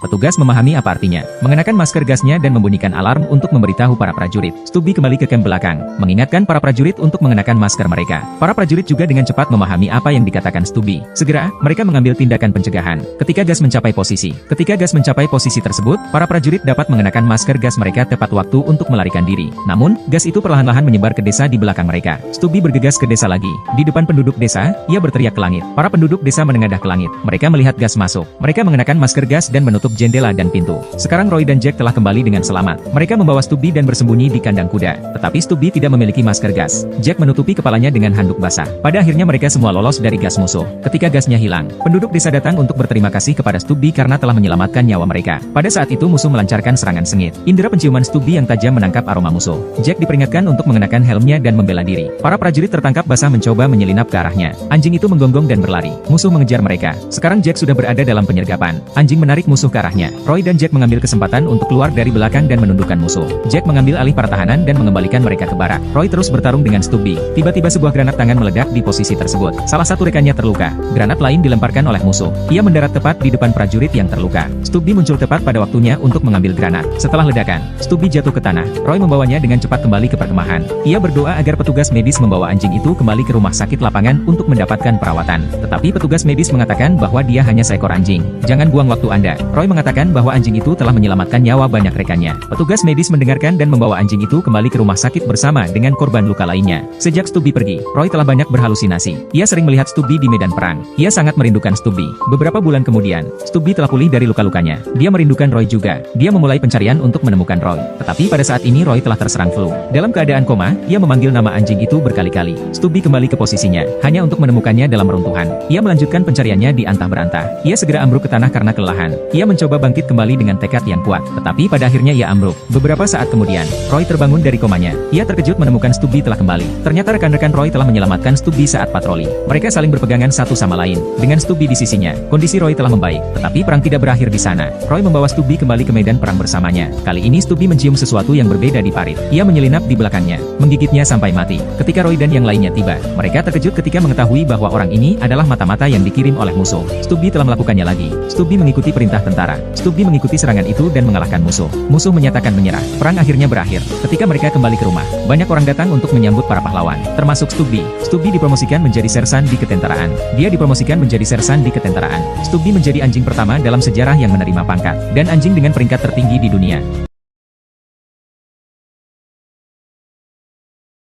Petugas memahami apa artinya, mengenakan masker gasnya dan membunyikan alarm untuk memberitahu para prajurit. Stubby kembali ke kamp belakang, mengingatkan para prajurit untuk mengenakan masker mereka. Para prajurit juga dengan cepat memahami apa yang dikatakan Stubby. Segera, mereka mengambil tindakan pencegahan. Ketika gas mencapai posisi tersebut, para prajurit dapat mengenakan masker gas mereka tepat waktu untuk melarikan diri. Namun, gas itu perlahan-lahan menyebar ke desa di belakang mereka. Stubby bergegas ke desa lagi. Di depan penduduk desa, ia berteriak ke langit. Para penduduk desa menengadah ke langit. Mereka melihat gas masuk. Mereka mengenakan masker gas dan menutup jendela dan pintu. Sekarang Roy dan Jack telah kembali dengan selamat. Mereka membawa Stubby dan bersembunyi di kandang kuda. Tetapi Stubby tidak memiliki masker gas. Jack menutupi kepalanya dengan handuk basah. Pada akhirnya mereka semua lolos dari gas musuh. Ketika gasnya hilang, penduduk desa datang untuk berterima kasih kepada Stubby karena telah menyelamatkan nyawa mereka. Pada saat itu musuh melancarkan serangan sengit. Indera penciuman Stubby yang tajam menangkap aroma musuh. Jack diperingatkan untuk mengenakan helmnya dan membela diri. Para prajurit tertangkap basah mencoba menyelinap ke arahnya. Anjing itu menggonggong dan berlari. Musuh mengejar mereka. Sekarang Jack sudah berada dalam penyergapan. Anjing menarik musuh ke arahnya. Roy dan Jack mengambil kesempatan untuk keluar dari belakang dan menundukkan musuh. Jack mengambil alih para tahanan dan mengembalikan mereka ke barak. Roy terus bertarung dengan Stubby. Tiba-tiba sebuah granat tangan meledak di posisi tersebut. Salah satu rekannya terluka. Granat lain dilemparkan oleh musuh. Ia mendarat tepat di depan prajurit yang terluka. Stubby muncul tepat pada waktunya untuk mengambil granat. Setelah ledakan, Stubby jatuh ke tanah. Roy membawanya dengan cepat kembali ke perkemahan. Ia berdoa agar petugas medis membawa anjing itu kembali ke rumah sakit lapangan untuk mendapatkan perawatan. Tetapi petugas medis mengatakan bahwa dia hanya seekor anjing. Jangan buang waktu Anda. Roy mengatakan bahwa anjing itu telah menyelamatkan nyawa banyak rekannya. Petugas medis mendengarkan dan membawa anjing itu kembali ke rumah sakit bersama dengan korban luka lainnya. Sejak Stubby pergi, Roy telah banyak berhalusinasi. Ia sering melihat Stubby di medan perang. Ia sangat merindukan Stubby. Beberapa bulan kemudian, Stubby telah pulih dari luka-lukanya. Dia merindukan Roy juga. Dia memulai pencarian untuk menemukan Roy. Tetapi pada saat ini Roy telah terserang flu. Dalam keadaan koma, ia memanggil nama anjing itu berkali-kali. Stubby kembali ke posisinya, hanya untuk menemukannya dalam runtuhan. Ia melanjutkan pencariannya di antah berantah. Ia segera ambruk ke tanah karena kelelahan. Ia mencoba bangkit kembali dengan tekad yang kuat, tetapi pada akhirnya ia ambruk. Beberapa saat kemudian, Roy terbangun dari komanya. Ia terkejut menemukan Stubby telah kembali. Ternyata rekan-rekan Roy telah menyelamatkan Stubby saat patroli. Mereka saling berpegangan satu sama lain. Dengan Stubby di sisinya, kondisi Roy telah membaik. Tetapi perang tidak berakhir di sana. Roy membawa Stubby kembali ke medan perang bersamanya. Kali ini Stubby mencium sesuatu yang berbeda di parit. Ia menyelinap di belakangnya, menggigitnya sampai mati. Ketika Roy dan yang lainnya tiba, mereka terkejut ketika mengetahui bahwa orang ini adalah mata-mata yang dikirim oleh musuh. Stubby telah melakukannya lagi. Stubby mengikuti perintah tentara. Stubby mengikuti serangan itu dan mengalahkan musuh. Musuh menyatakan menyerah. Perang akhirnya berakhir. Ketika mereka kembali ke rumah, banyak orang datang untuk menyambut para pahlawan, termasuk Stubby. Stubby dipromosikan menjadi sersan di ketentaraan. Dia dipromosikan menjadi sersan di ketentaraan. Stubby menjadi anjing pertama dalam sejarah yang menerima pangkat, dan anjing dengan peringkat tertinggi di dunia.